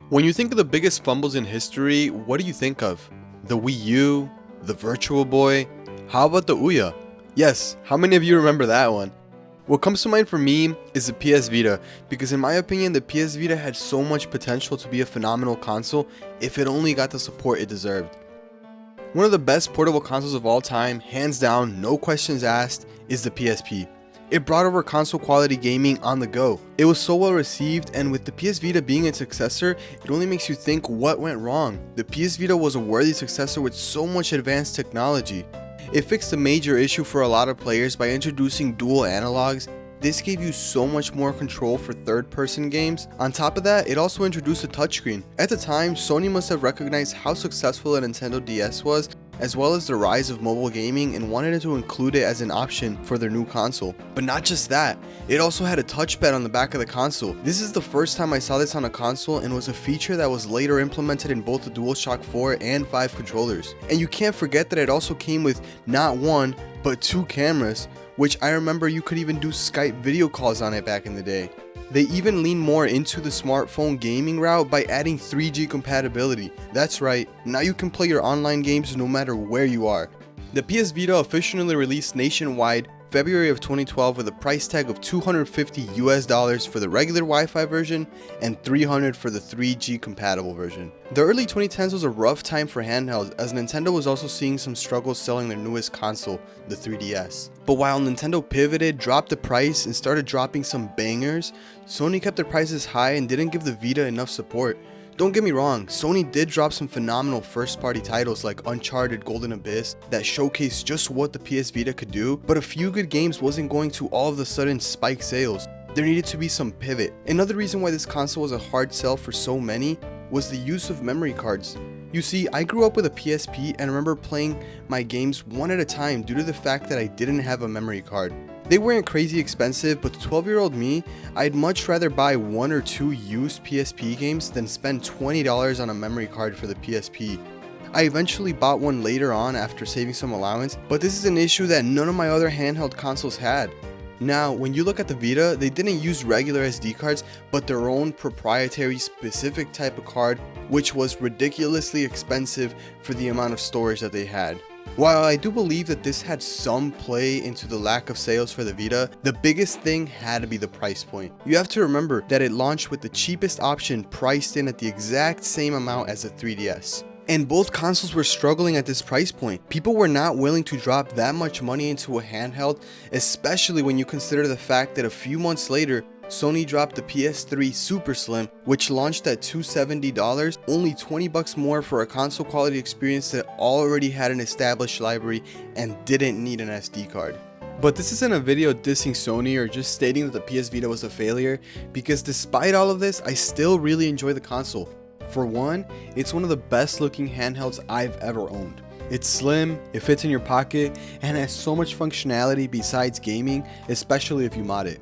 When you think of the biggest fumbles in history, what do you think of? The Wii U? The Virtual Boy? How about the Ouya? Yes, how many of you remember that one? What comes to mind for me is the PS Vita, because in my opinion the PS Vita had so much potential to be a phenomenal console if it only got the support it deserved. One of the best portable consoles of all time, hands down, no questions asked, is the PSP. It brought over console quality gaming on the go. It was so well received, and with the PS Vita being its successor, it only makes you think what went wrong. The PS Vita was a worthy successor with so much advanced technology. It fixed a major issue for a lot of players by introducing dual analogs. This gave you so much more control for third-person games. On top of that, it also introduced a touchscreen. At the time, Sony must have recognized how successful a Nintendo DS was, as well as the rise of mobile gaming, and wanted to include it as an option for their new console. But not just that, it also had a touchpad on the back of the console. This is the first time I saw this on a console, and was a feature that was later implemented in both the DualShock 4 and 5 controllers. And you can't forget that it also came with not one, but two cameras, which I remember you could even do Skype video calls on it back in the day. They even leaned more into the smartphone gaming route by adding 3G compatibility. That's right, now you can play your online games no matter where you are. The PS Vita officially released nationwide February of 2012 with a price tag of $250 for the regular Wi-Fi version and $300 for the 3G compatible version. The early 2010s was a rough time for handhelds, as Nintendo was also seeing some struggles selling their newest console, the 3DS. But while Nintendo pivoted, dropped the price, and started dropping some bangers, Sony kept their prices high and didn't give the Vita enough support. Don't get me wrong, Sony did drop some phenomenal first-party titles like Uncharted Golden Abyss that showcased just what the PS Vita could do, but a few good games wasn't going to all of a sudden spike sales. There needed to be some pivot. Another reason why this console was a hard sell for so many was the use of memory cards. You see, I grew up with a PSP and remember playing my games one at a time due to the fact that I didn't have a memory card. They weren't crazy expensive, but to 12-year-old me, I'd much rather buy one or two used PSP games than spend $20 on a memory card for the PSP. I eventually bought one later on after saving some allowance, but this is an issue that none of my other handheld consoles had. Now, when you look at the Vita, they didn't use regular SD cards, but their own proprietary specific type of card, which was ridiculously expensive for the amount of storage that they had. While I do believe that this had some play into the lack of sales for the Vita, the biggest thing had to be the price point. You have to remember that it launched with the cheapest option priced in at the exact same amount as the 3DS. And both consoles were struggling at this price point. People were not willing to drop that much money into a handheld, especially when you consider the fact that a few months later, Sony dropped the PS3 Super Slim, which launched at $270, only $20 more for a console quality experience that already had an established library and didn't need an SD card. But this isn't a video dissing Sony or just stating that the PS Vita was a failure, because despite all of this, I still really enjoy the console. For one, it's one of the best looking handhelds I've ever owned. It's slim, it fits in your pocket, and has so much functionality besides gaming, especially if you mod it.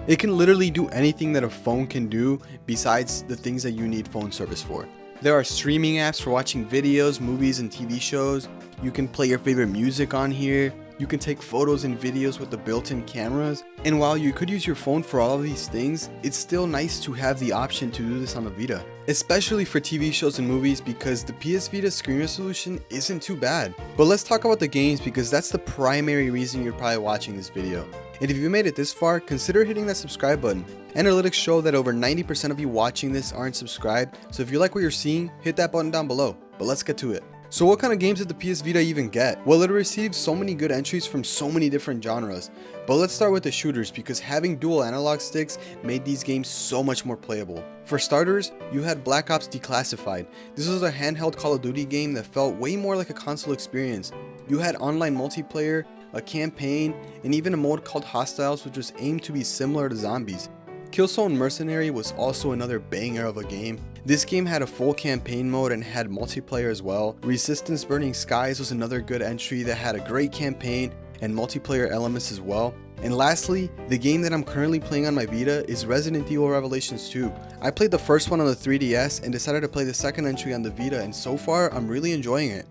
It can literally do anything that a phone can do besides the things that you need phone service for. There are streaming apps for watching videos, movies, and TV shows. You can play your favorite music on here. You can take photos and videos with the built-in cameras. And while you could use your phone for all of these things, it's still nice to have the option to do this on the Vita. Especially for TV shows and movies, because the PS Vita screen resolution isn't too bad. But let's talk about the games, because that's the primary reason you're probably watching this video. And if you made it this far, consider hitting that subscribe button. Analytics show that over 90% of you watching this aren't subscribed, so if you like what you're seeing, hit that button down below. But let's get to it. So what kind of games did the PS Vita even get? Well, it received so many good entries from so many different genres. But let's start with the shooters, because having dual analog sticks made these games so much more playable. For starters, you had Black Ops Declassified. This was a handheld Call of Duty game that felt way more like a console experience. You had online multiplayer, a campaign, and even a mode called Hostiles, which was aimed to be similar to zombies. Killzone Mercenary was also another banger of a game. This game had a full campaign mode and had multiplayer as well. Resistance Burning Skies was another good entry that had a great campaign and multiplayer elements as well. And lastly, the game that I'm currently playing on my Vita is Resident Evil Revelations 2. I played the first one on the 3DS and decided to play the second entry on the Vita, and so far I'm really enjoying it.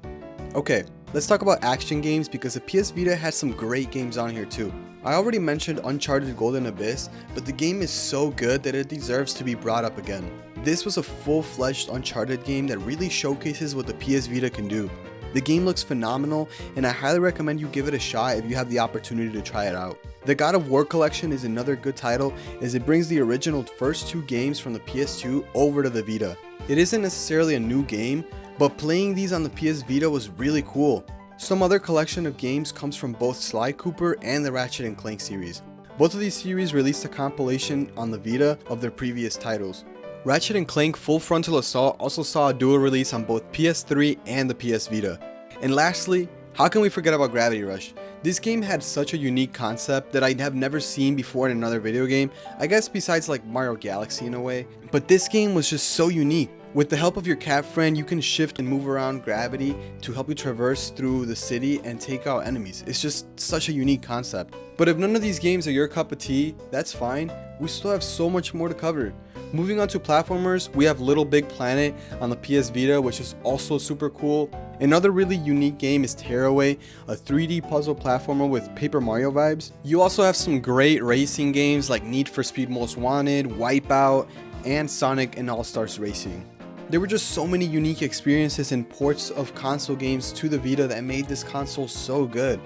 Okay, let's talk about action games, because the PS Vita has some great games on here too. I already mentioned Uncharted Golden Abyss, but the game is so good that it deserves to be brought up again. This was a full-fledged Uncharted game that really showcases what the PS Vita can do. The game looks phenomenal, and I highly recommend you give it a shot if you have the opportunity to try it out. The God of War collection is another good title, as it brings the original first 2 games from the PS2 over to the Vita. It isn't necessarily a new game, but playing these on the PS Vita was really cool. Some other collection of games comes from both Sly Cooper and the Ratchet & Clank series. Both of these series released a compilation on the Vita of their previous titles. Ratchet & Clank Full Frontal Assault also saw a dual release on both PS3 and the PS Vita. And lastly, how can we forget about Gravity Rush? This game had such a unique concept that I have never seen before in another video game, I guess besides like Mario Galaxy in a way. But this game was just so unique. With the help of your cat friend, you can shift and move around gravity to help you traverse through the city and take out enemies. It's just such a unique concept. But if none of these games are your cup of tea, that's fine. We still have so much more to cover. Moving on to platformers, we have Little Big Planet on the PS Vita, which is also super cool. Another really unique game is Tearaway, a 3D puzzle platformer with Paper Mario vibes. You also have some great racing games like Need for Speed Most Wanted, Wipeout, and Sonic and All-Stars Racing. There were just so many unique experiences and ports of console games to the Vita that made this console so good.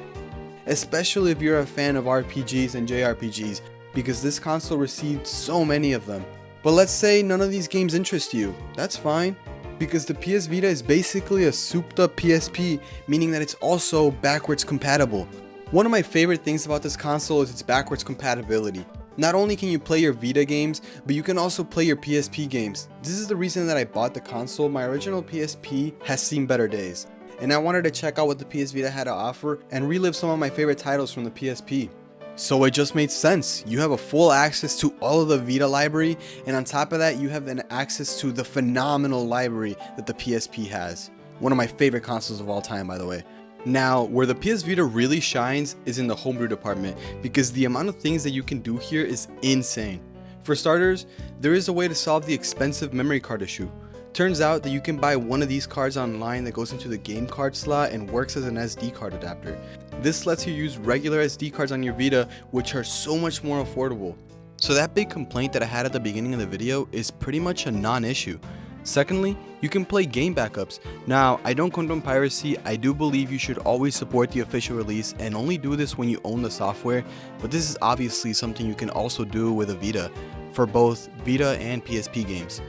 Especially if you're a fan of RPGs and JRPGs, because this console received so many of them. But let's say none of these games interest you, that's fine, because the PS Vita is basically a souped up PSP, meaning that it's also backwards compatible. One of my favorite things about this console is its backwards compatibility. Not only can you play your Vita games, but you can also play your PSP games. This is the reason that I bought the console. My original PSP has seen better days, and I wanted to check out what the PS Vita had to offer and relive some of my favorite titles from the PSP. So it just made sense. You have a full access to all of the Vita library, and on top of that you have an access to the phenomenal library that the PSP has. One of my favorite consoles of all time, by the way. Now, where the PS Vita really shines is in the homebrew department, because the amount of things that you can do here is insane. For starters, there is a way to solve the expensive memory card issue. Turns out that you can buy one of these cards online that goes into the game card slot and works as an SD card adapter. This lets you use regular SD cards on your Vita, which are so much more affordable. So that big complaint that I had at the beginning of the video is pretty much a non-issue. Secondly, you can play game backups. Now, I don't condone piracy. I do believe you should always support the official release and only do this when you own the software, but this is obviously something you can also do with a Vita for both Vita and PSP games.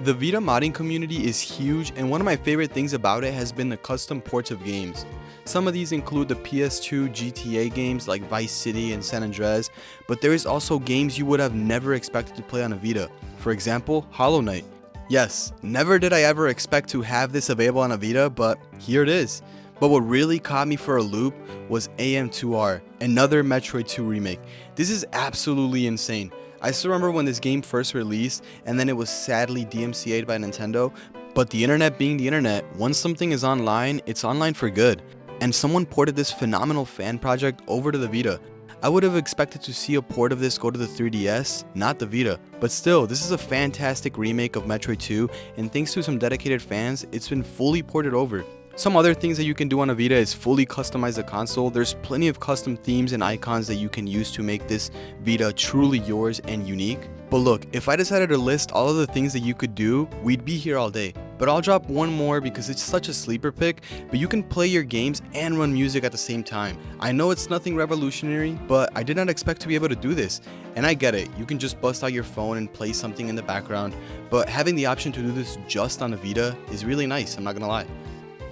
The Vita modding community is huge, and one of my favorite things about it has been the custom ports of games. Some of these include the PS2 GTA games like Vice City and San Andreas, but there is also games you would have never expected to play on a Vita. For example, Hollow Knight. Yes, never did I ever expect to have this available on a Vita, but here it is. But what really caught me for a loop was AM2R, another Metroid 2 remake. This is absolutely insane. I still remember when this game first released, and then it was sadly DMCA'd by Nintendo, but the internet being the internet, once something is online, it's online for good. And someone ported this phenomenal fan project over to the Vita. I would have expected to see a port of this go to the 3DS, not the Vita, but still, this is a fantastic remake of Metroid 2, and thanks to some dedicated fans, it's been fully ported over. Some other things that you can do on a Vita is fully customize the console. There's plenty of custom themes and icons that you can use to make this Vita truly yours and unique. But look, if I decided to list all of the things that you could do, we'd be here all day. But I'll drop one more because it's such a sleeper pick, but you can play your games and run music at the same time. I know it's nothing revolutionary, but I did not expect to be able to do this. And I get it, you can just bust out your phone and play something in the background, but having the option to do this just on a Vita is really nice, I'm not gonna lie.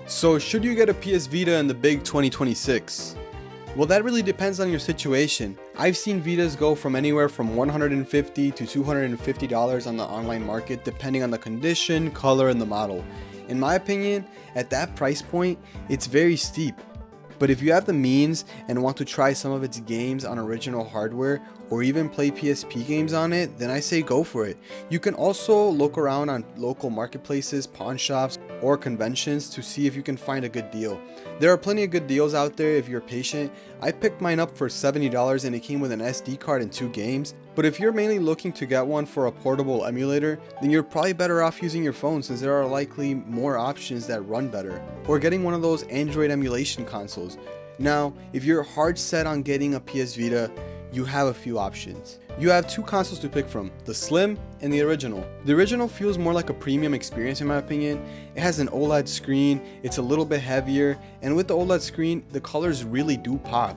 So should you get a PS Vita in the big 2026? Well, that really depends on your situation. I've seen Vitas go from anywhere from $150 to $250 on the online market depending on the condition, color, and the model. In my opinion, at that price point, it's very steep. But if you have the means and want to try some of its games on original hardware or even play PSP games on it, then I say go for it. You can also look around on local marketplaces, pawn shops, or conventions to see if you can find a good deal. There are plenty of good deals out there if you're patient. I picked mine up for $70 and it came with an SD card and 2 games. But if you're mainly looking to get one for a portable emulator, then you're probably better off using your phone since there are likely more options that run better, or getting one of those Android emulation consoles. Now, if you're hard set on getting a PS Vita, you have a few options. You have two consoles to pick from, the Slim and the original. The original feels more like a premium experience in my opinion. It has an OLED screen, it's a little bit heavier, and with the OLED screen, the colors really do pop.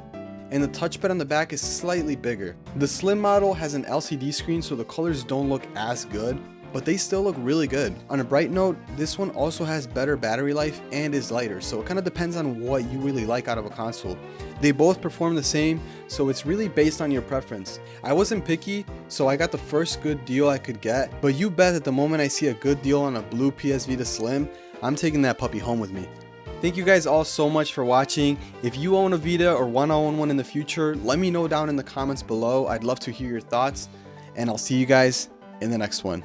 And the touchpad on the back is slightly bigger. The Slim model has an LCD screen, so the colors don't look as good, but they still look really good. On a bright note, this one also has better battery life and is lighter, so it kind of depends on what you really like out of a console. They both perform the same, so it's really based on your preference. I wasn't picky, so I got the first good deal I could get, but you bet that the moment I see a good deal on a blue PS Vita Slim, I'm taking that puppy home with me. Thank you guys all so much for watching. If you own a Vita or want to own one in the future, let me know down in the comments below. I'd love to hear your thoughts, and I'll see you guys in the next one.